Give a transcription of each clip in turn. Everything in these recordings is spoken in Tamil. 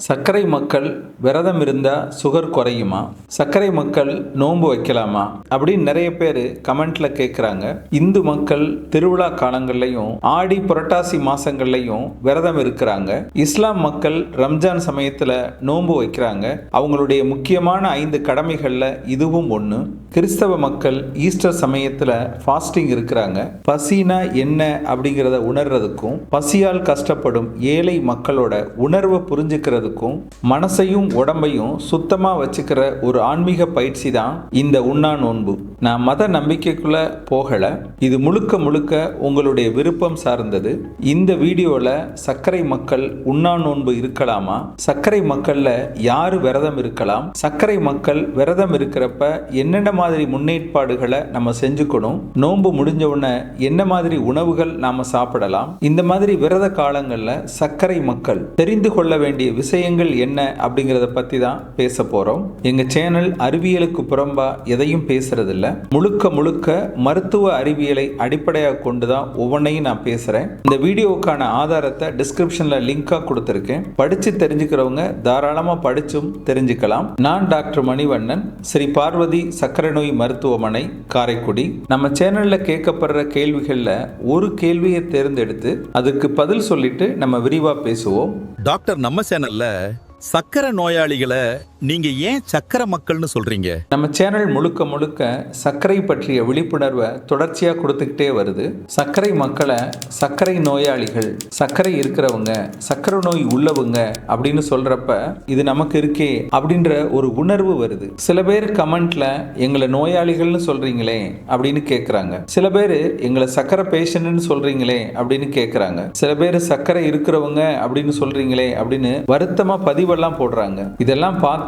சர்க்கரை மக்கள் விரதம் இருந்தா சுகர் குறையுமா? சர்க்கரை மக்கள் நோன்பு வைக்கலாமா அப்படின்னு நிறைய பேர் கமெண்ட்ல கேட்குறாங்க. இந்து மக்கள் திருவிழா காலங்கள்லையும் ஆடி புரட்டாசி மாசங்கள்லையும் விரதம் இருக்கிறாங்க. இஸ்லாம் மக்கள் ரம்ஜான் சமயத்துல நோன்பு வைக்கிறாங்க. அவங்களுடைய முக்கியமான 5 கடமைகள்ல இதுவும் ஒன்று. கிறிஸ்தவ மக்கள் ஈஸ்டர் சமயத்துல ஃபாஸ்டிங் இருக்கிறாங்க. பசினா என்ன அப்படிங்கிறத உணர்றதுக்கும் பசியால் கஷ்டப்படும் ஏழை மக்களோட உணர்வை புரிஞ்சுக்கிறது மனசையும் உடம்பையும் சுத்தமா வச்சுக்கிற ஒரு ஆன்மீக பயிற்சி தான் இந்த உண்ணா நோன்பு. நான் மத நம்பிக்கைக்குள்ள போகல, இது முழுக்க முழுக்க உங்களுடைய விருப்பம் சார்ந்தது. இந்த வீடியோல சர்க்கரை மக்கள் உண்ணா நோன்பு இருக்கலாமா, சர்க்கரை மக்கள்ல யாரு விரதம் இருக்கலாம், சர்க்கரை மக்கள் விரதம் இருக்கிறப்ப என்னென்ன மாதிரி முன்னேற்பாடுகளை நம்ம செஞ்சுக்கணும், நோன்பு முடிஞ்ச உடனே என்ன மாதிரி உணவுகள் நாம சாப்பிடலாம், இந்த மாதிரி விரத காலங்கள்ல சர்க்கரை மக்கள் தெரிந்து கொள்ள வேண்டிய விஷயங்கள் என்ன அப்படிங்கறத பத்தி தான் பேச போறோம். எங்க சேனல் அறிவியலுக்கு புறம்பா எதையும் பேசுறதில்ல, முழுக்க முழுக்க மருத்துவ அறிவியலை அடிப்படையாக கொண்டுதான் ஒவ்வொன்றையும் நான் பேசுறேன். இந்த வீடியோவுக்கான ஆதாரத்தை டிஸ்கிரிப்ஷன்ல லிங்கா கொடுத்திருக்கேன். படிச்சு தெரிஞ்சுக்கிறவங்க தாராளமா படிச்சும் தெரிஞ்சுக்கலாம். நான் டாக்டர் மணிவண்ணன், ஸ்ரீ பார்வதி சர்க்கரை நோய் மருத்துவமனை, காரைக்குடி. நம்ம சேனல்ல கேட்கப்படுற கேள்விகள்ல ஒரு கேள்வியை தேர்ந்தெடுத்து அதுக்கு பதில் சொல்லிட்டு நம்ம விரிவா பேசுவோம். டாக்டர், நம்ம சேனல்ல சக்கரை நோயாளிகளை நீங்க ஏன் சக்கரை மக்கள்னு சொல்றீங்க? நம்ம சேனல் முழுக்க முழுக்க சர்க்கரை பற்றிய விழிப்புணர்வை தொடர்ச்சியா கொடுத்துக்கிட்டே வருது. சர்க்கரை மக்களை சர்க்கரை நோயாளிகள், சர்க்கரை இருக்கிறவங்க, சர்க்கரை நோய் உள்ளவங்க அப்படின்னு சொல்றப்ப இது நமக்கு இருக்கே அப்படின்ற ஒரு உணர்வு வருது. சில பேர் கமெண்ட்ல எங்களை நோயாளிகள்னு சொல்றீங்களே அப்படின்னு கேட்கறாங்க. சில பேர் எங்களை சர்க்கரை பேஷண்ட்னு சொல்றீங்களே அப்படின்னு கேட்கறாங்க. சில பேர் சர்க்கரை இருக்கிறவங்க அப்படின்னு சொல்றீங்களே அப்படின்னு வருத்தமா பதிவெல்லாம் போடுறாங்க. இதெல்லாம் பார்த்துட்டு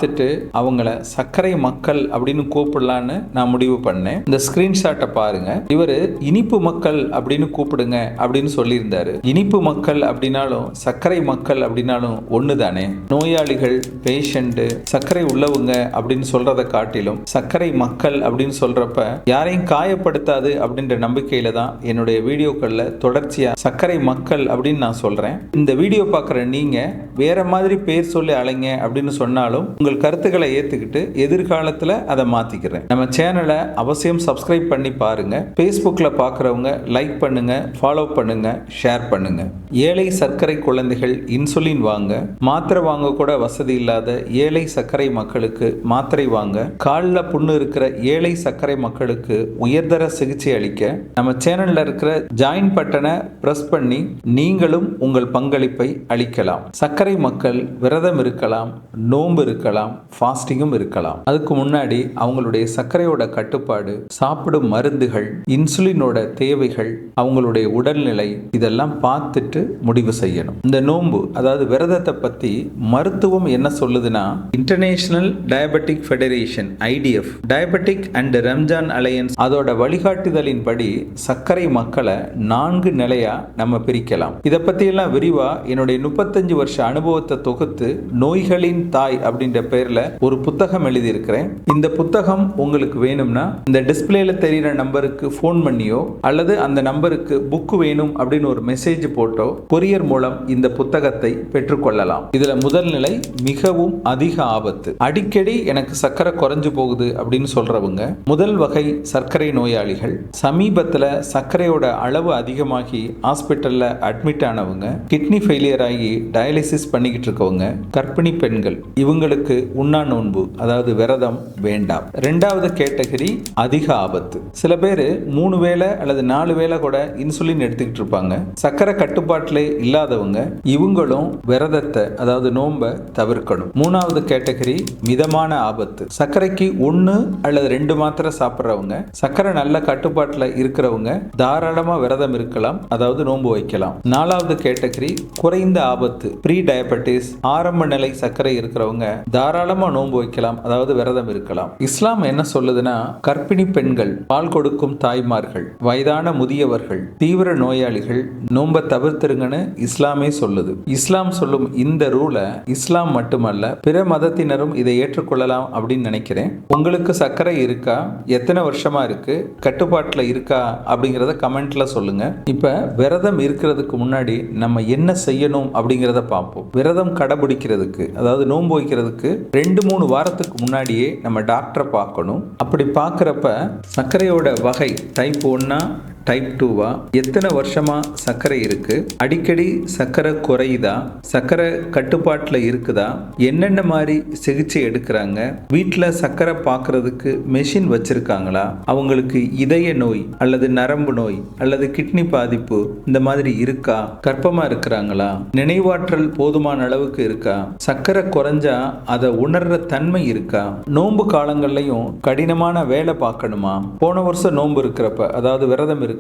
அவங்கள சர்க்கரை மக்கள் அப்படின்னு கூப்பிடலான்னு நான் முடிவு பண்ணேன். இந்த ஸ்கிரீன்ஷாட்டை பாருங்க. இவரு இனிப்பு மக்கள் அப்படின்னு கூப்பிடுங்க அப்படின்னு சொல்லியிருந்தாரு. இனிப்பு மக்கள் அப்படின்னாலும் சர்க்கரை மக்கள் அப்படின்னாலும் ஒண்ணுதானே. நோயாளிகள், பேஷண்ட், சர்க்கரை உள்ளவங்க அப்படின்னு சொல்றதை காட்டிலும் சர்க்கரை மக்கள் அப்படின்னு சொல்றப்ப யாரையும் காயப்படுத்தாது அப்படின்ற நம்பிக்கையில தான் என்னுடைய வீடியோக்கள்ல தொடர்ச்சியா சர்க்கரை மக்கள் அப்படின்னு நான் சொல்றேன். இந்த வீடியோ பார்க்குற நீங்க வேற மாதிரி பேர் சொல்லி அலைங்க அப்படின்னு சொன்னாலும் உங்கள் கருத்துக்களை ஏத்துக்கிட்டு எதிர்காலத்துல அதை மாத்திக்கிறேன். நம்ம சேனலை அவசியம் சப்ஸ்கிரைப் பண்ணி பாருங்க. Facebookல பார்க்குறவங்க லைக் பண்ணுங்க, ஃபாலோ பண்ணுங்க, ஷேர் பண்ணுங்க. ஏழை சர்க்கரை குழந்தைகள் இன்சுலின் வாங்க, மாத்திரை வாங்க கூட வசதி இல்லாத ஏழை சர்க்கரை மக்களுக்கு மாத்திரை வாங்க, காலில் புண்ணு இருக்கிற ஏழை சர்க்கரை மக்களுக்கு உயர்தர சிகிச்சை அளிக்க நம்ம சேனல்ல இருக்கிற ஜாயின் பட்டனை பிரஸ் பண்ணி நீங்களும் உங்கள் பங்களிப்பை அளிக்கலாம். சர்க்கரை மக்கள் விரதம் இருக்கலாம், நோன்பு இருக்கலாம், ஃபாஸ்டிங்கும் இருக்கலாம். அதுக்கு முன்னாடி அவங்களுடைய சர்க்கரையோட கட்டுப்பாடு, சாப்பிடும் மருந்துகள், இன்சுலினோட தேவைகள், அவங்களுடைய உடல்நிலை இதெல்லாம் பார்த்துட்டு முடிவு செய்யணும். இந்த நோன்பு அதாவது விரதத்தை பத்தி மருத்துவம் என்ன சொல்லுதுன்னா, international diabetic federation IDF, diabetic and Ramzan alliance அதோட வழிகாட்டுதலின் படி சர்க்கரை மக்களை 4 நிலையா நம்ம பிரிக்கலாம். இதை பத்தி எல்லாம் விரிவா என்னுடைய 35 வருஷ அனுபவத்தை தொகுத்து நோய்களின் தாய் அப்படின்ற பேர்ல ஒரு புத்தகம் எழுதியிருக்கிறேன். இந்த புத்தகம் உங்களுக்கு வேணும்னா இந்த டிஸ்பிளேல தெரிகிற நம்பருக்கு ஃபோன் பண்ணியோ அல்லது அந்த நம்பருக்கு புக் வேணும் அப்படின்னு ஒரு மெசேஜ் போட்டோ கொரியர் மூலம் இந்த புத்தகத்தை பெற்றுக்கொள்ளலாம். இதுல முதல் நிலை மிகவும் அதிக ஆபத்து. அடிக்கடி எனக்கு சர்க்கரை குறைஞ்சு போகுது அப்படின்னு சொல்றவங்க முதல் வகை சர்க்கரை நோயாளிகள். சமீபத்துல சர்க்கரையோட அளவு அதிகமாகி ஹாஸ்பிட்டல்ல அட்மிட் ஆனவங்க, கிட்னி ஃபெயிலியர் ஆகி டயாலிசிஸ் பண்ணிக்கிட்டு இருக்கவங்க, கர்ப்பிணி பெண்கள், இவங்களுக்கு உண்ணா நோன்பு அதாவது விரதம் வேண்டாம். 2வது கேட்டகரி அதிக ஆபத்து. சில பேர் 3 வேளை அல்லது 4 வேளை கூட இன்சுலின் எடுத்துக்கிட்டு இருப்பாங்க. சர்க்கரை கட்டுப்பாட்டிலே இல்லாதவங்க, இவங்களும் விரதத்தை அதாவது நோன்பை தவிர்க்கணும். 3வது கேட்டகரி மிதமான ஆபத்து. சர்க்கரைக்கு 1 அல்லது 2 மாத்திரை சாப்பிட்றவங்க, சர்க்கரை நல்ல கட்டுப்பாட்டில் இருக்கிறவங்க தாராளமா விரதம் இருக்கலாம், அதாவது நோன்பு வைக்கலாம். 4வது கேட்டகரி குறைந்த ஆபத்து, ப்ரீ டயபெட்டிஸ், ஆரம்ப நிலை சர்க்கரை இருக்கிறவங்க தாராளமாக நோன்பு வைக்கலாம், அதாவது விரதம் இருக்கலாம். இஸ்லாம் என்ன சொல்லுதுன்னா, கர்ப்பிணி பெண்கள், பால் கொடுக்கும் தாய்மார்கள், வயதான முதியவர்கள், தீவிர நோயாளிகள் நோன்பை தவிர்த்துருங்கன்னு இஸ்லாமே சொல்லுது. இஸ்லாம் சொல்லும் இந்த ரூலை இஸ்லாம் மட்டுமல்ல பிற மதத்தினரும் இதை ஏற்றுக்கொள்ளலாம் அப்படின்னு நினைக்கிறேன். உங்களுக்கு சர்க்கரை இருக்கா, எத்தனை வருஷமா இருக்கு, கட்டுப்பாட்டில் இருக்கா அப்படிங்கிறத கமெண்ட்ல சொல்லுங்க. இப்ப விரதம் இருக்கிறதுக்கு முன்னாடி நம்ம என்ன செய்யணும் அப்படிங்கிறத பார்ப்போம். விரதம் கடைபிடிக்கிறதுக்கு, அதாவது நோன்பு வைக்கிறதுக்கு 2-3 வாரத்துக்கு முன்னாடியே நம்ம டாக்டரை பார்க்கணும். அப்படி பார்க்குறப்ப சர்க்கரையோட வகை டைப் 1 டைப் 2வா, எத்தனை வருஷமா சர்க்கரை இருக்கு, அடிக்கடி சர்க்கரை குறையுதா, சர்க்கரை கட்டுப்பாட்டில் இருக்குதா, என்னென்ன மாதிரி சிகிச்சை எடுக்கிறாங்க, வீட்டில் சர்க்கரை பார்க்கறதுக்கு மெஷின் வச்சிருக்காங்களா, அவங்களுக்கு இதய நோய் அல்லது நரம்பு நோய் அல்லது கிட்னி பாதிப்பு இந்த மாதிரி இருக்கா, கர்ப்பமா இருக்கிறாங்களா, நினைவாற்றல் போதுமான அளவுக்கு இருக்கா, சர்க்கரை குறைஞ்சா அதை உணர்ற தன்மை இருக்கா, நோன்பு காலங்கள்லையும் கடினமான வேலை பார்க்கணுமா, போன வருஷம் நோன்பு இருக்கிறப்ப, அதாவது விரதம் இருக்கிறப்ப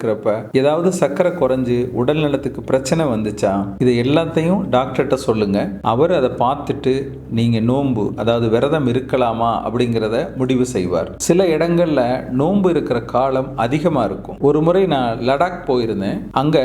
ஏதாவது சர்க்கரை குறைஞ்சு உடல் நலத்துக்கு பிரச்சனை வந்துச்சா, இது எல்லாத்தையும் டாக்டர்கிட்ட சொல்லுங்க. அவர் அதை பார்த்துட்டு நீங்க நோன்பு, அதாவது விரதம் இருக்கலாமா அப்படிங்கிறத முடிவு செய்வார். சில இடங்கள்ல நோன்பு இருக்கிற காலம் அதிகமா இருக்கும். ஒரு முறை நான் லடாக் போயிருந்தேன். அங்க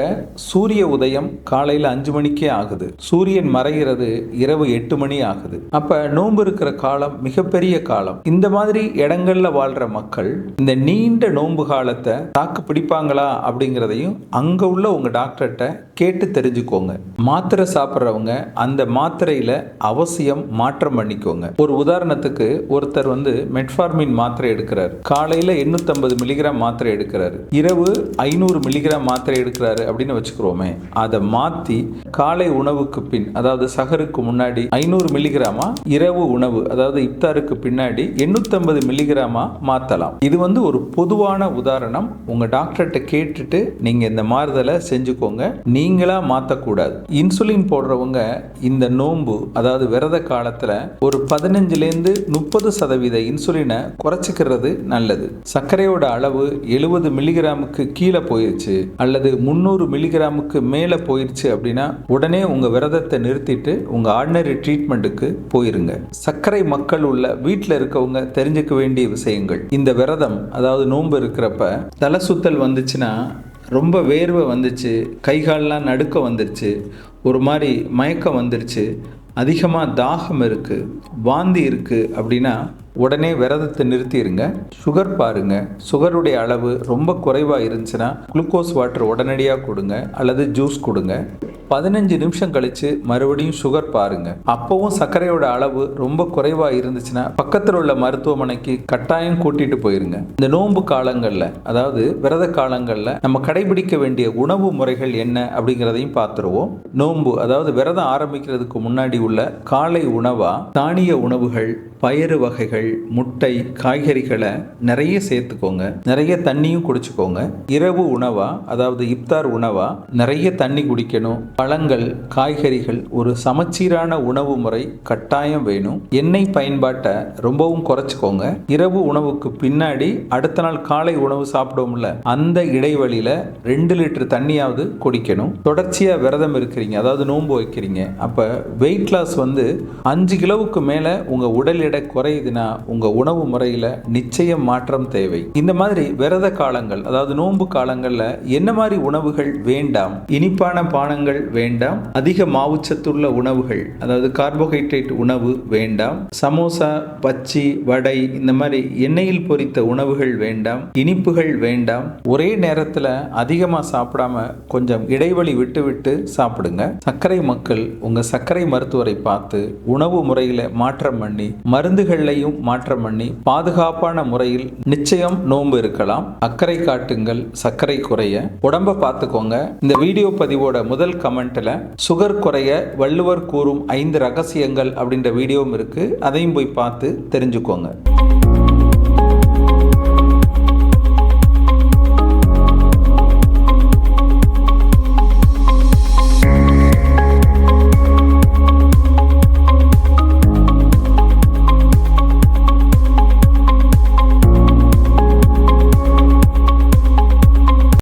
சூரிய உதயம் காலையில 5 மணிக்கே ஆகுது, சூரியன் மறைகிறது இரவு 8 மணி ஆகுது. அப்ப நோன்பு இருக்கிற காலம் மிகப்பெரிய காலம். இந்த மாதிரி இடங்கள்ல வாழ்ற மக்கள் இந்த நீண்ட நோன்பு காலத்தை தாக்கு பிடிப்பாங்களா அப்படிங்கிறதையும் அங்க உள்ள உங்க டாக்டர்கிட்ட கேட்டு தெரிஞ்சுக்கோங்க. மாத்திரை சாப்பிட்றவங்க அந்த மாத்திரையில அவசியம் மாற்றம் பண்ணிக்கோங்க. ஒரு உதாரணத்துக்கு ஒருத்தர் மெட்ஃபார்மின் மாத்திரை எடுக்கிறார், காலையில 850 மில்லிகிராம் மாத்திரை எடுக்கிறாரு, இரவு 500 மில்லிகிராம் மாத்திரை எடுக்கிறாரு அப்படின்னு வச்சுக்கிறோமே. அதை மாத்தி காலை உணவுக்கு பின், அதாவது சஹருக்கு முன்னாடி 500 மில்லிகிராமா, இரவு உணவு அதாவது இப்தாருக்கு பின்னாடி 850 மில்லிகிராமா மாத்தலாம். இது ஒரு பொதுவான உதாரணம். உங்க டாக்டர்கிட்ட கேட்டுட்டு நீங்க இந்த மாறுதலை செஞ்சுக்கோங்க, நீங்களா மாத்தக்கூடாது. இன்சுலின் போடுறவங்க இந்த நோன்பு, அதாவது விரத காலத்துல ஒரு 15-30% இன்சுலினை குறைச்சிக்கிறது நல்லது. சர்க்கரையோட அளவு 70 மில்லிகிராமுக்கு கீழே போயிருச்சு அல்லது 300 மில்லிகிராமுக்கு மேல போயிருச்சு அப்படின்னா உடனே உங்க விரதத்தை நிறுத்திட்டு உங்க ஆர்டினரி ட்ரீட்மெண்ட்டுக்கு போயிருங்க. சர்க்கரை மக்கள் உள்ள வீட்டில் இருக்கவங்க தெரிஞ்சுக்க வேண்டிய விஷயங்கள். இந்த விரதம், அதாவது நோன்பு இருக்கிறப்ப தலை சுத்தல் வந்துச்சுன்னா, ரொம்ப வேர்வை வந்துச்சு, கைகாலெலாம் நடுக்க வந்துருச்சு, ஒரு மாதிரி மயக்கம் வந்துருச்சு, அதிகமாக தாகம் இருக்குது, வாந்தி இருக்குது அப்படின்னா உடனே விரதத்தை நிறுத்திடுங்க. சுகர் பாருங்க, சுகருடைய அளவு ரொம்ப குறைவாக இருந்துச்சுன்னா குளுக்கோஸ் வாட்டர் உடனடியாக கொடுங்க அல்லது ஜூஸ் கொடுங்க. 15 நிமிஷம் கழிச்சு மறுபடியும் சுகர் பாருங்க. அப்பவும் சர்க்கரையோட அளவு ரொம்ப குறைவா இருந்துச்சுன்னா பக்கத்தில் உள்ள மருத்துவமனைக்கு கட்டாயம் கூட்டிட்டு போயிருங்க. இந்த நோன்பு காலங்கள்ல, அதாவது விரத காலங்கள்ல நம்ம கடைபிடிக்க வேண்டிய உணவு முறைகள் என்ன அப்படிங்கிறதையும் பார்த்துருவோம். நோன்பு, அதாவது விரதம் ஆரம்பிக்கிறதுக்கு முன்னாடி உள்ள காலை உணவா தானிய உணவுகள், பயறு வகைகள், முட்டை, காய்கறிகளை நிறைய சேர்த்துக்கோங்க. நிறைய தண்ணியும் குடிச்சுக்கோங்க. இரவு உணவா, அதாவது இப்தார் உணவா, நிறைய தண்ணி குடிக்கணும். பழங்கள், காய்கறிகள், ஒரு சமச்சீரான உணவு முறை கட்டாயம் வேணும். எண்ணெய் பயன்பாட்டை ரொம்பவும் குறைச்சிக்கோங்க. இரவு உணவுக்கு பின்னாடி அடுத்த நாள் காலை உணவு சாப்பிடுவோம்ல, அந்த இடைவெளியில 2 லிட்டர் தண்ணியாவது குடிக்கணும். தொடர்ச்சியா விரதம் இருக்கிறீங்க, அதாவது நோன்பு வைக்கிறீங்க, அப்ப வெயிட் லாஸ் 5 கிலோவுக்கு மேல உங்க உடல் எடை குறையுதுன்னா உங்க உணவு முறையில நிச்சயம் மாற்றம் தேவை. இந்த மாதிரி விரத காலங்கள், அதாவது நோன்பு காலங்கள்ல என்ன மாதிரி உணவுகள் வேண்டாம்? இனிப்பான பானங்கள் வேண்டாம். அதிக மாவுச்சத்துள்ள உணவுகள், அதாவது கார்போஹைட்ரேட் உணவு வேண்டாம். சமோசா, பச்சி, வடை, இந்த மாதிரி எண்ணெயில் பொரித்த உணவுகள் வேண்டாம். இனிப்புகள் வேண்டாம். ஒரே நேரத்தில் அதிகமா சாப்பிடாம கொஞ்சம் இடைவெளி விட்டு விட்டு சாப்பிடுங்க. சர்க்கரை மக்கள் உங்க சர்க்கரை மருத்துவரை பார்த்து உணவு முறையில மாற்றம் பண்ணி, மருந்துகள்லையும் மாற்றம் பண்ணி பாதுகாப்பான முறையில் நிச்சயம் நோன்பு இருக்கலாம். அக்கறை காட்டுங்கள், சர்க்கரை குறைய. உடம்ப பார்த்துக்கோங்க. இந்த வீடியோ பதிவோட முதல் கமெண்ட்ல சுகர் குறைய வள்ளுவர் கூறும் 5 ரகசியங்கள் அப்படின்ற வீடியோவும் இருக்கு, அதையும் போய் பார்த்து தெரிஞ்சுக்கோங்க.